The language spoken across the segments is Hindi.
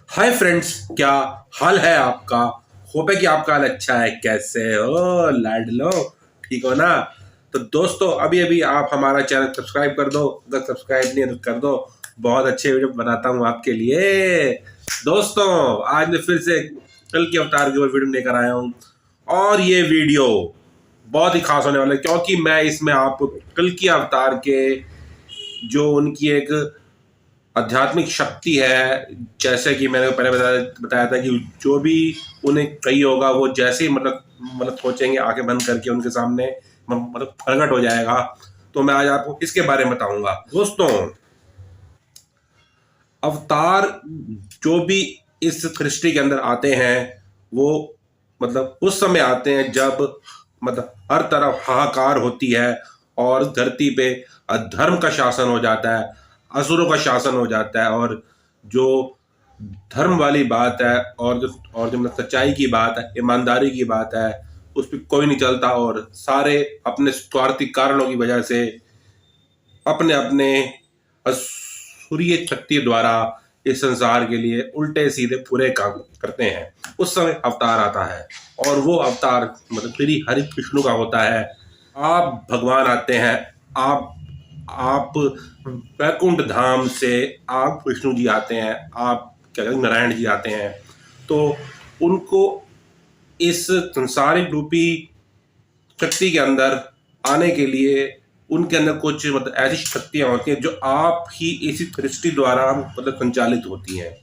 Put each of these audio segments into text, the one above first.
हाय फ्रेंड्स, क्या हाल है आपका। होप है कि आपका हाल अच्छा है। कैसे हो लाडलो, ठीक हो ना। तो दोस्तों, अभी अभी आप हमारा चैनल सब्सक्राइब कर दो। अगर सब्सक्राइब नहीं है तो कर दो। बहुत अच्छे वीडियो बनाता हूँ आपके लिए। दोस्तों, आज मैं फिर से कल के अवतार के ऊपर वीडियो लेकर आया हूँ। और ये वीडियो बहुत ही खास होने वाला है, क्योंकि मैं इसमें आपको कल की अवतार के जो उनकी एक आध्यात्मिक शक्ति है, जैसे कि मैंने पहले बताया था कि जो भी उन्हें कही होगा वो जैसे ही मतलब सोचेंगे, आंखें बंद करके उनके सामने मतलब प्रकट हो जाएगा। तो मैं आज आपको इसके बारे में बताऊंगा। दोस्तों, अवतार जो भी इस सृष्टि के अंदर आते हैं वो मतलब उस समय आते हैं जब मतलब हर तरफ हाहाकार होती है और धरती पे अधर्म का शासन हो जाता है, असुरों का शासन हो जाता है। और जो धर्म वाली बात है और जो मतलब सच्चाई की बात है, ईमानदारी की बात है, उस पर कोई नहीं चलता। और सारे अपने स्वार्थी कारणों की वजह से अपने अपने असुरीय शक्ति द्वारा इस संसार के लिए उल्टे सीधे पूरे काम करते हैं। उस समय अवतार आता है और वो अवतार मतलब श्री हरि विष्णु का होता है। आप भगवान आते हैं, आप वैकुंठ धाम से आप विष्णु जी आते हैं, आप क्या कहते हैं नारायण जी आते हैं। तो उनको इस संसारिक रूपी शक्ति के अंदर आने के लिए उनके अंदर कुछ मतलब ऐसी शक्तियां होती हैं जो आप ही इसी सृष्टि द्वारा मतलब संचालित होती हैं।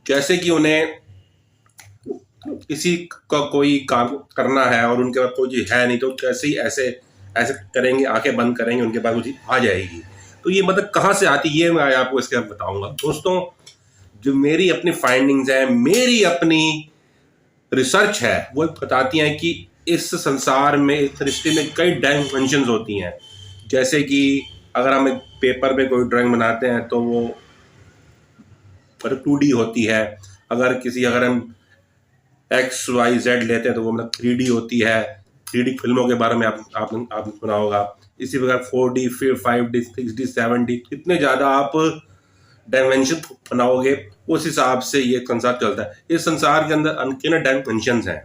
जैसे कि उन्हें किसी का कोई काम करना है और उनके पास कोई चीज है नहीं, तो कैसे ही ऐसे ऐसे करेंगे, आंखें बंद करेंगे, उनके पास वो चीज आ जाएगी। तो ये मतलब कहाँ से आती है, ये मैं आपको इसके बाद बताऊंगा। दोस्तों, जो मेरी अपनी फाइंडिंग्स है, मेरी अपनी रिसर्च है, वो बताती हैं कि इस संसार में, इस सृष्टि में कई डायमेंशंस होती हैं। जैसे कि अगर हम एक पेपर पे कोई ड्राइंग बनाते हैं तो वो 2D होती है। अगर हम XYZ लेते हैं तो वो मतलब 3D होती है। 3D फिल्मों के बारे में आपने सुना होगा। इसी प्रकार 4D, फिर 5D, 6D, 7D, इतने ज़्यादा आप डायमेंशन बनाओगे, उस हिसाब से ये संसार चलता है। इस संसार के अंदर अनगिनत डायमेंशन हैं।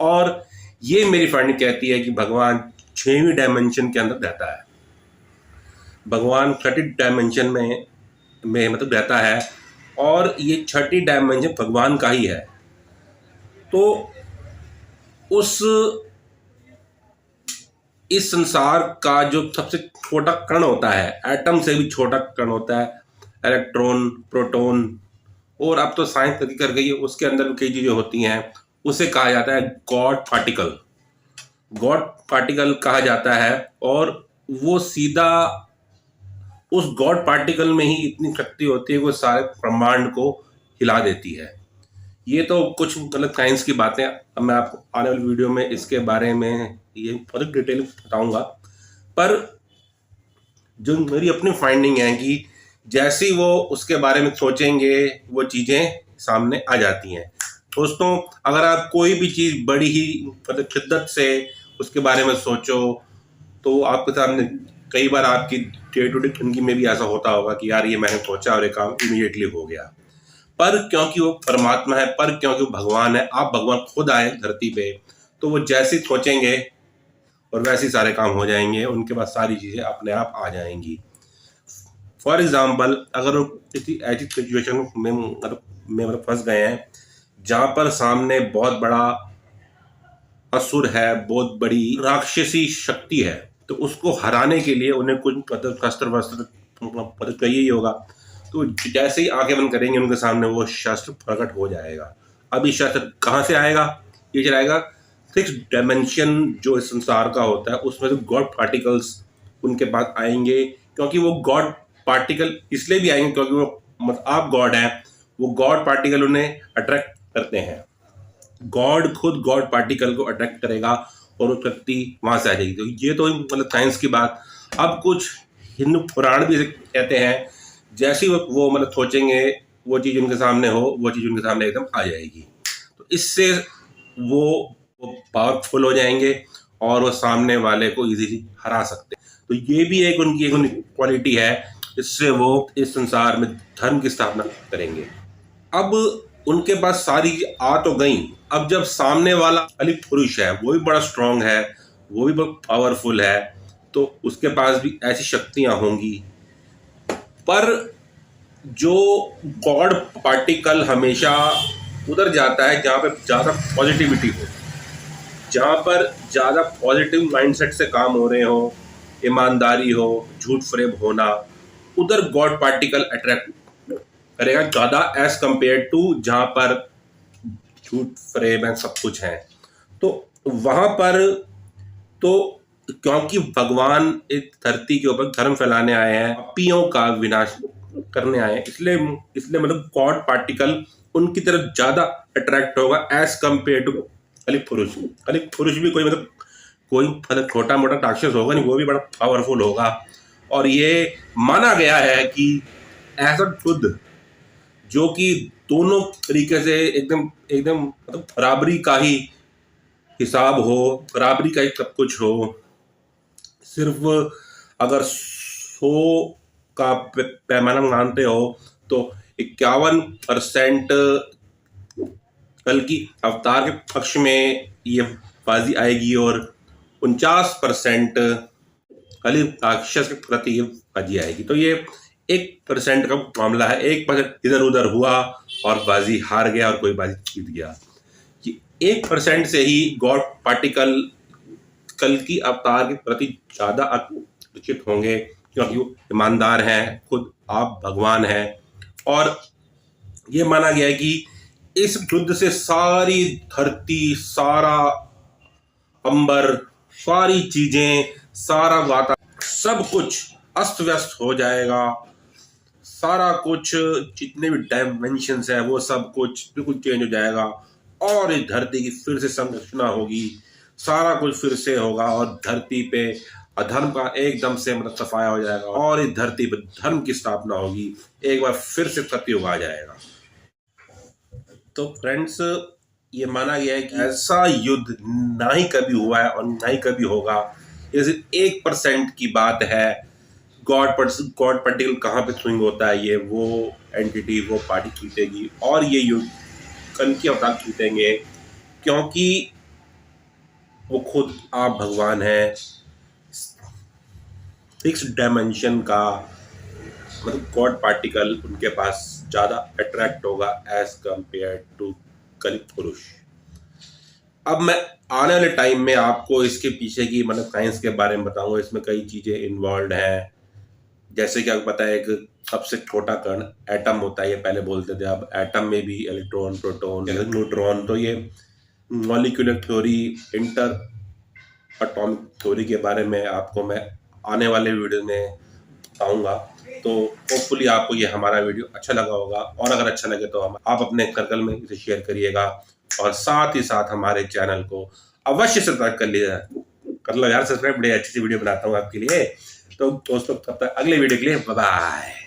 और ये मेरी फाइंडिंग कहती है कि भगवान 6वीं डायमेंशन के अंदर रहता है। भगवान छठी डायमेंशन में मतलब रहता है। और ये छठी डायमेंशन भगवान का ही है। तो उस इस संसार का जो सबसे छोटा कण होता है, एटम से भी छोटा कण होता है, इलेक्ट्रॉन, प्रोटॉन, और अब तो साइंस तरक्की कर गई है, उसके अंदर भी कई चीजें होती हैं। उसे कहा जाता है गॉड पार्टिकल। गॉड पार्टिकल कहा जाता है। और वो सीधा उस गॉड पार्टिकल में ही इतनी शक्ति होती है कि वो सारे ब्रह्मांड को हिला देती है। ये तो कुछ मतलब साइंस की बातें, अब मैं आपको आने वाली वीडियो में इसके बारे में ये बहुत डिटेल बताऊंगा। पर जो मेरी अपनी फाइंडिंग है कि जैसे ही वो उसके बारे में सोचेंगे वो चीज़ें सामने आ जाती हैं। दोस्तों, अगर आप कोई भी चीज़ बड़ी ही मतलब शिद्दत से उसके बारे में सोचो तो आपके सामने कई बार आपकी डे टू डे जिंदगी में भी ऐसा होता होगा कि यार ये मैंने सोचा और ये काम इमीडिएटली हो गया। पर क्योंकि वो परमात्मा है, पर क्योंकि वो भगवान है, आप भगवान खुद आए धरती पे, तो वो जैसे सोचेंगे और वैसे ही सारे काम हो जाएंगे, उनके पास सारी चीज़ें अपने आप आ जाएंगी। फॉर एग्जाम्पल, अगर वो किसी ऐसी सिचुएशन में फंस गए हैं जहाँ पर सामने बहुत बड़ा असुर है, बहुत बड़ी राक्षसी शक्ति है, तो उसको हराने के लिए उन्हें कुछ मतलब शस्त्र वस्त्र मतलब चाहिए ही होगा। तो जैसे ही आंखें बंद करेंगे उनके सामने वो शस्त्र प्रकट हो जाएगा। अब ये शस्त्र कहाँ से आएगा? ये चलाएगा 6 डायमेंशन जो इस संसार का होता है, उसमें से गॉड पार्टिकल्स उनके पास आएंगे। क्योंकि वो गॉड पार्टिकल इसलिए भी आएंगे क्योंकि वो मतलब आप गॉड हैं, वो गॉड पार्टिकल उन्हें अट्रैक्ट करते हैं। गॉड खुद गॉड पार्टिकल को अट्रैक्ट करेगा और वो शक्ति वहां से आ जाएगी। तो ये तो मतलब साइंस की बात। अब कुछ हिंदू पुराण भी कहते हैं जैसे ही वो मतलब सोचेंगे वो चीज़ उनके सामने हो, वो चीज़ उनके सामने एकदम आ जाएगी। तो इससे वो पावरफुल हो जाएंगे और वो सामने वाले को इजीली हरा सकते हैं। तो ये भी एक उनकी क्वालिटी है, इससे वो इस संसार में धर्म की स्थापना करेंगे। अब उनके पास सारी आ तो गई, अब जब सामने वाला अली पुरुष है वो भी बड़ा स्ट्रांग है, वो भी बहुत पावरफुल है, तो उसके पास भी ऐसी शक्तियां होंगी। पर जो गॉड पार्टिकल हमेशा उधर जाता है जहाँ पे ज़्यादा पॉजिटिविटी हो, जहाँ पर ज़्यादा पॉजिटिव माइंडसेट से काम हो रहे हो, ईमानदारी हो, झूठ फ्रेब होना, उधर गॉड पार्टिकल अट्रैक्ट करेगा ज़्यादा एज कंपेयर टू जहाँ पर झूठ फ्रेब है, सब कुछ है। तो वहाँ पर तो क्योंकि भगवान इस धरती के ऊपर धर्म फैलाने आए हैं, पापियों का विनाश करने आए हैं, इसलिए इसलिए मतलब गॉड पार्टिकल उनकी तरफ ज्यादा अट्रैक्ट होगा एज कंपेयर टू कलिक पुरुष। कलिक पुरुष भी कोई मतलब कोई मतलब छोटा मोटा राक्षस होगा नहीं, वो भी बड़ा पावरफुल होगा। और ये माना गया है कि ऐसा खुद जो कि दोनों तरीके से एकदम एकदम मतलब बराबरी का ही हिसाब हो, बराबरी का ही सब कुछ हो। सिर्फ अगर 100 का पैमाना मानते हो तो 51% कल की अवतार के पक्ष में ये बाजी आएगी और 49% कल राक्षस के प्रति ये बाजी आएगी। तो ये 1% का मामला है, 1% इधर उधर हुआ और बाजी हार गया और कोई बाजी जीत गया। 1% से ही गॉड पार्टिकल कल की अवतार के प्रति ज्यादा आकर्षित होंगे, क्योंकि वो ईमानदार हैं, खुद आप भगवान हैं। और ये माना गया है कि इस युद्ध से सारी धरती, सारा अंबर, सारी चीजें, सारा वातावरण, सब कुछ अस्त व्यस्त हो जाएगा। सारा कुछ जितने भी डायमेंशंस है वो सब कुछ बिल्कुल चेंज हो जाएगा और इस धरती की फिर से संरचना होगी, सारा कुछ फिर से होगा और धरती पे अधर्म का एकदम से मतलब सफाया हो जाएगा और इस धरती पे धर्म की स्थापना होगी, एक बार फिर से सतयुग आ जाएगा। तो फ्रेंड्स, ये माना गया है कि ऐसा युद्ध ना ही कभी हुआ है और ना ही कभी होगा। ये सिर्फ 1% की बात है। गॉड पार्टिकल कहाँ पे स्विंग होता है, ये वो एंटिटी, वो पार्टी जीतेगी और ये युद्ध कल की अवतार जीतेंगे, क्योंकि वो खुद आप भगवान है। 6 डायमेंशन का मतलब गॉड पार्टिकल उनके पास ज्यादा अट्रैक्ट होगा एज कंपेयर टू कलिक पुरुष। अब मैं आने वाले टाइम में आपको इसके पीछे की मतलब साइंस के बारे में बताऊंगा। इसमें कई चीजें इन्वॉल्व हैं, जैसे कि आपको पता है एक सबसे छोटा कण एटम होता है, ये पहले बोलते थे। अब एटम में भी इलेक्ट्रॉन, प्रोटॉन, न्यूट्रॉन, तो ये molecular theory, inter atomic theory के बारे में आपको मैं आने वाले वीडियो में बताऊंगा। तो होपफुली आपको ये हमारा वीडियो अच्छा लगा होगा, और अगर अच्छा लगे तो आप अपने सर्कल में इसे शेयर करिएगा और साथ ही साथ हमारे चैनल को अवश्य सब्सक्राइब कर लीजिएगा। कर लो यार सब्सक्राइब, बड़े अच्छी वीडियो बनाता हूँ आपके लिए। तो दोस्तों, तब तक अगले वीडियो के लिए बाय बाय।